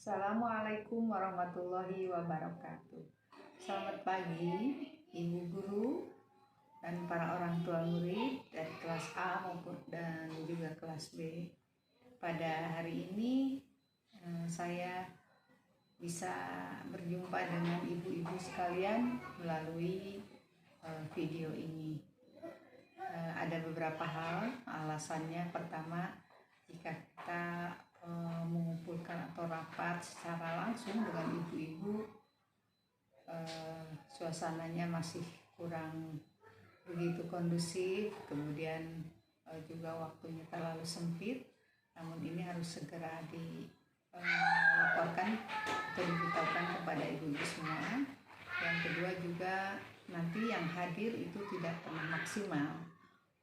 Assalamualaikum warahmatullahi wabarakatuh. Selamat pagi Ibu Guru dan para orang tua murid dari kelas A maupun dan juga kelas B. Pada hari ini saya bisa berjumpa dengan ibu-ibu sekalian melalui video ini. Ada beberapa hal alasannya. Pertama, jika kita mengumpulkan atau rapat secara langsung dengan ibu-ibu, suasananya masih kurang begitu kondusif, kemudian juga waktunya terlalu sempit. Namun ini harus segera dilaporkan atau diberitahukan kepada ibu-ibu semua. Yang kedua juga, nanti yang hadir itu tidak pernah maksimal.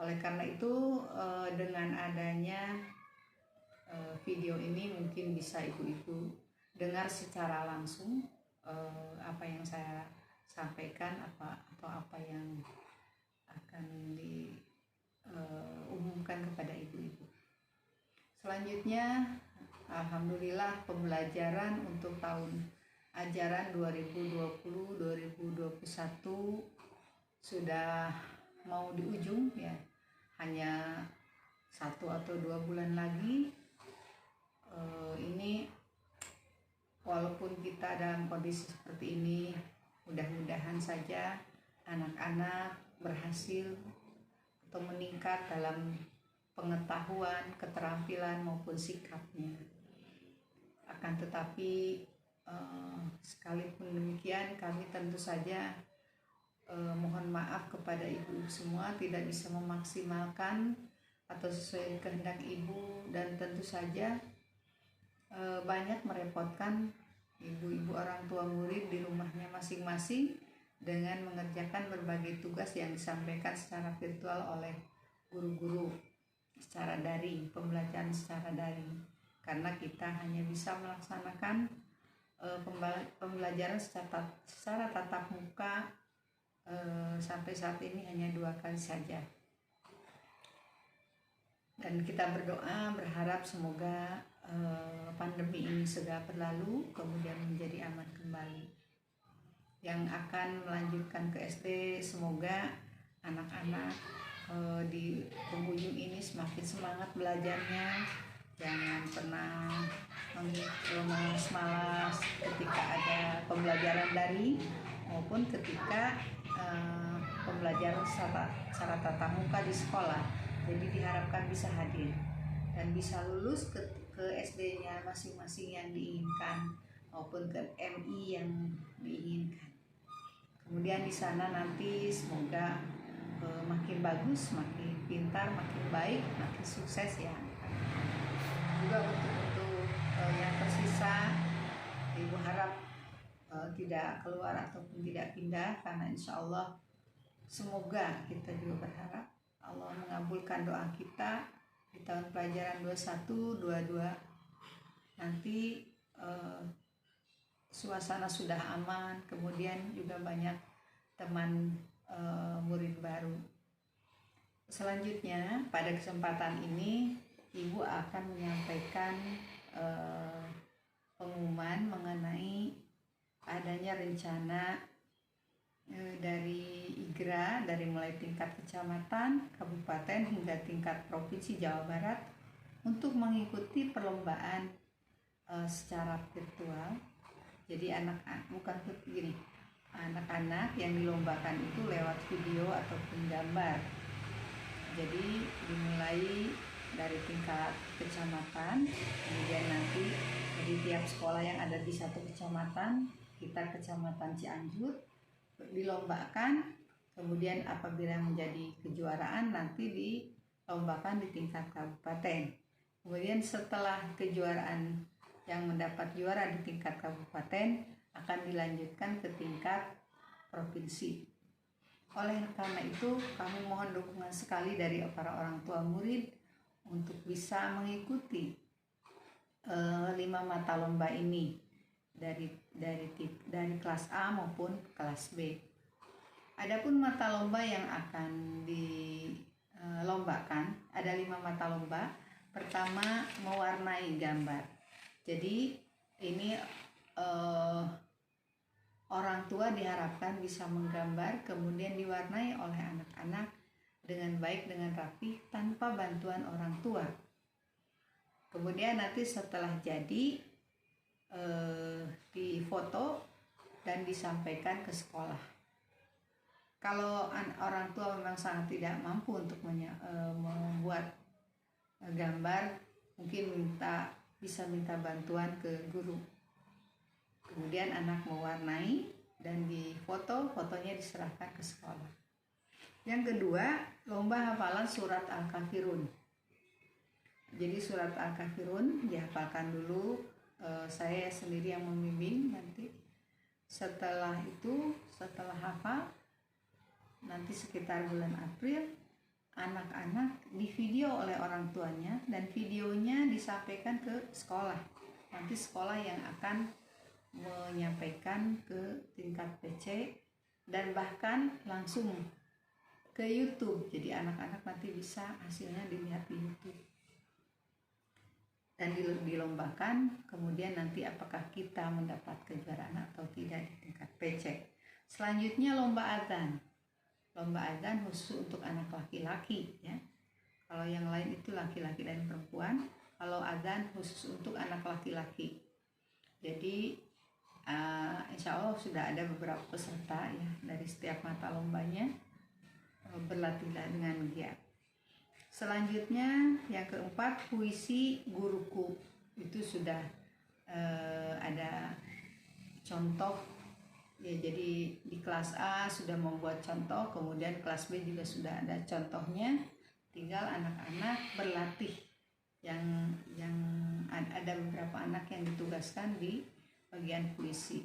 Oleh karena itu, dengan adanya video ini mungkin bisa ibu-ibu dengar secara langsung apa yang saya sampaikan atau apa yang akan diumumkan kepada ibu-ibu. Selanjutnya, alhamdulillah pembelajaran untuk tahun ajaran 2020-2021 sudah mau di ujung ya, hanya 1 atau 2 bulan lagi. Ini walaupun kita dalam kondisi seperti ini, mudah-mudahan saja anak-anak berhasil atau meningkat dalam pengetahuan, keterampilan maupun sikapnya. Akan tetapi sekalipun demikian, kami tentu saja mohon maaf kepada ibu semua, tidak bisa memaksimalkan atau sesuai kehendak ibu, dan tentu saja banyak merepotkan ibu-ibu orang tua murid di rumahnya masing-masing dengan mengerjakan berbagai tugas yang disampaikan secara virtual oleh guru-guru secara daring, pembelajaran secara daring. Karena kita hanya bisa melaksanakan pembelajaran secara tatap muka sampai saat ini hanya 2 kali saja. Dan kita berdoa berharap semoga pandemi ini segera berlalu, kemudian menjadi aman kembali. Yang akan melanjutkan ke SD, semoga anak-anak di penghujung ini semakin semangat belajarnya. Jangan pernah malas-malas ketika ada pembelajaran daring maupun ketika pembelajaran secara tatap muka di sekolah. Jadi diharapkan bisa hadir dan bisa lulus ke SD-nya masing-masing yang diinginkan maupun ke MI yang diinginkan. Kemudian di sana nanti semoga makin bagus, makin pintar, makin baik, makin sukses ya. Juga untuk yang tersisa, ibu harap tidak keluar ataupun tidak pindah, karena insya Allah semoga kita juga berharap Allah mengabulkan doa kita di tahun pelajaran 21-22 nanti. Suasana sudah aman, kemudian juga banyak teman murid baru. Selanjutnya pada kesempatan ini ibu akan menyampaikan pengumuman mengenai adanya rencana dari IGRA, dari mulai tingkat kecamatan, kabupaten hingga tingkat provinsi Jawa Barat untuk mengikuti perlombaan secara virtual. Jadi anak-anak yang dilombakan itu lewat video ataupun gambar. Jadi dimulai dari tingkat kecamatan, kemudian nanti di tiap sekolah yang ada di satu kecamatan, kita kecamatan Cianjur, dilombakan. Kemudian apabila menjadi kejuaraan nanti dilombakan di tingkat kabupaten. Kemudian setelah kejuaraan yang mendapat juara di tingkat kabupaten akan dilanjutkan ke tingkat provinsi. Oleh karena itu, kami mohon dukungan sekali dari para orang tua murid untuk bisa mengikuti 5 mata lomba ini dari kelas A maupun kelas B. Adapun mata lomba yang akan dilombakan ada 5 mata lomba. Pertama, mewarnai gambar. Jadi ini orang tua diharapkan bisa menggambar kemudian diwarnai oleh anak-anak dengan baik, dengan rapi, tanpa bantuan orang tua. Kemudian nanti setelah jadi difoto dan disampaikan ke sekolah. Kalau orang tua memang sangat tidak mampu untuk membuat gambar, mungkin bisa minta bantuan ke guru. Kemudian anak mewarnai dan difoto, fotonya diserahkan ke sekolah. Yang kedua, lomba hafalan surat Al-Kafirun. Jadi surat Al-Kafirun dihafalkan dulu, saya sendiri yang membimbing nanti. Setelah itu, setelah hafal, nanti sekitar bulan April, anak-anak divideo oleh orang tuanya dan videonya disampaikan ke sekolah. Nanti sekolah yang akan menyampaikan ke tingkat PC dan bahkan langsung ke YouTube. Jadi anak-anak nanti bisa hasilnya dilihat di YouTube dan dilombakan. Kemudian nanti apakah kita mendapat kejuaraan atau tidak di tingkat PC. Selanjutnya lomba adzan. Lomba adzan khusus untuk anak laki-laki ya. Kalau yang lain itu laki-laki dan perempuan. Kalau adzan khusus untuk anak laki-laki. Jadi insya Allah sudah ada beberapa peserta ya dari setiap mata lombanya, berlatihlah dengan giat. Selanjutnya yang keempat, puisi guruku. Itu sudah ada contoh ya, jadi di kelas A sudah membuat contoh, kemudian kelas B juga sudah ada contohnya, tinggal anak-anak berlatih. Yang ada beberapa anak yang ditugaskan di bagian puisi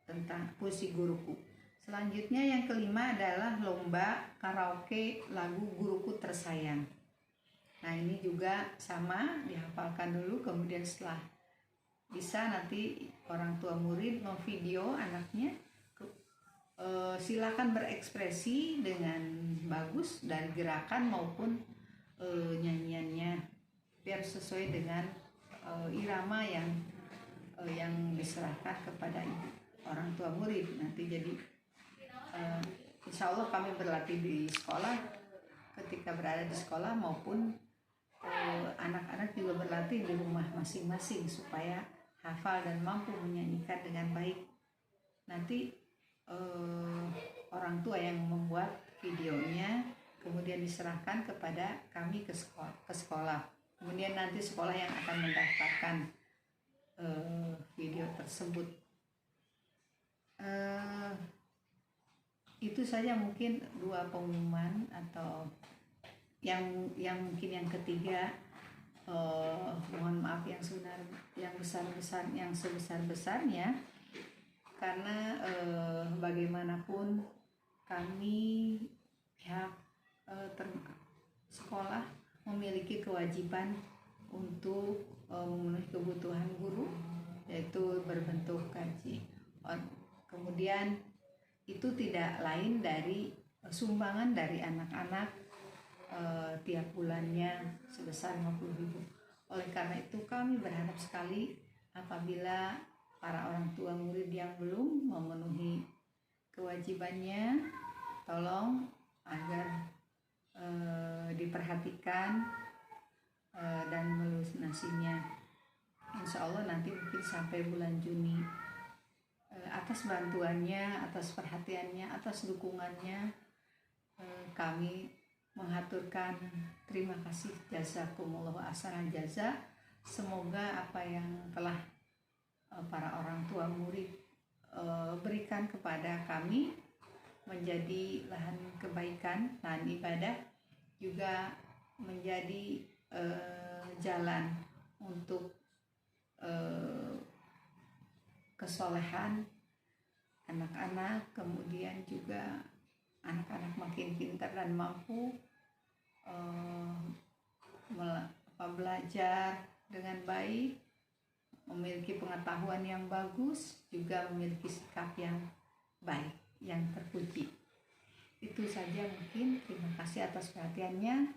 tentang puisi guruku. Selanjutnya yang kelima adalah lomba karaoke lagu guruku tersayang. Nah ini juga sama, dihafalkan dulu, kemudian setelah bisa nanti orang tua murid memvideo anaknya, silakan berekspresi dengan bagus dari gerakan maupun nyanyiannya biar sesuai dengan irama yang diserahkan kepada orang tua murid. Nanti jadi insya Allah kami berlatih di sekolah, ketika berada di sekolah maupun anak-anak juga berlatih di rumah masing-masing supaya hafal dan mampu menyanyikan dengan baik. Nanti orang tua yang membuat videonya kemudian diserahkan kepada kami ke sekolah. Kemudian nanti sekolah yang akan mendaftarkan video tersebut. Itu saja mungkin dua pengumuman, atau yang mungkin yang ketiga, mohon maaf yang sebesar-besarnya, karena bagaimanapun kami pihak sekolah memiliki kewajiban untuk memenuhi kebutuhan guru, yaitu berbentuk gaji. Kemudian itu tidak lain dari sumbangan dari anak-anak tiap bulannya sebesar 50.000. Oleh karena itu kami berharap sekali apabila para orang tua murid yang belum memenuhi kewajibannya, tolong agar diperhatikan dan melunasinya. Insya Allah nanti mungkin sampai bulan Juni. Atas bantuannya, atas perhatiannya, atas dukungannya, kami menghaturkan terima kasih, jazakumullah ahsanal jaza. Semoga apa yang telah para orang tua murid berikan kepada kami menjadi lahan kebaikan, lahan ibadah, juga menjadi jalan untuk kesolehan anak-anak, kemudian juga anak-anak makin pintar dan mampu belajar dengan baik, memiliki pengetahuan yang bagus, juga memiliki sikap yang baik, yang terpuji. Itu saja mungkin. Terima kasih atas perhatiannya.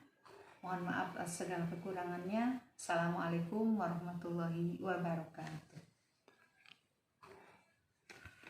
Mohon maaf atas segala kekurangannya. Assalamualaikum warahmatullahi wabarakatuh.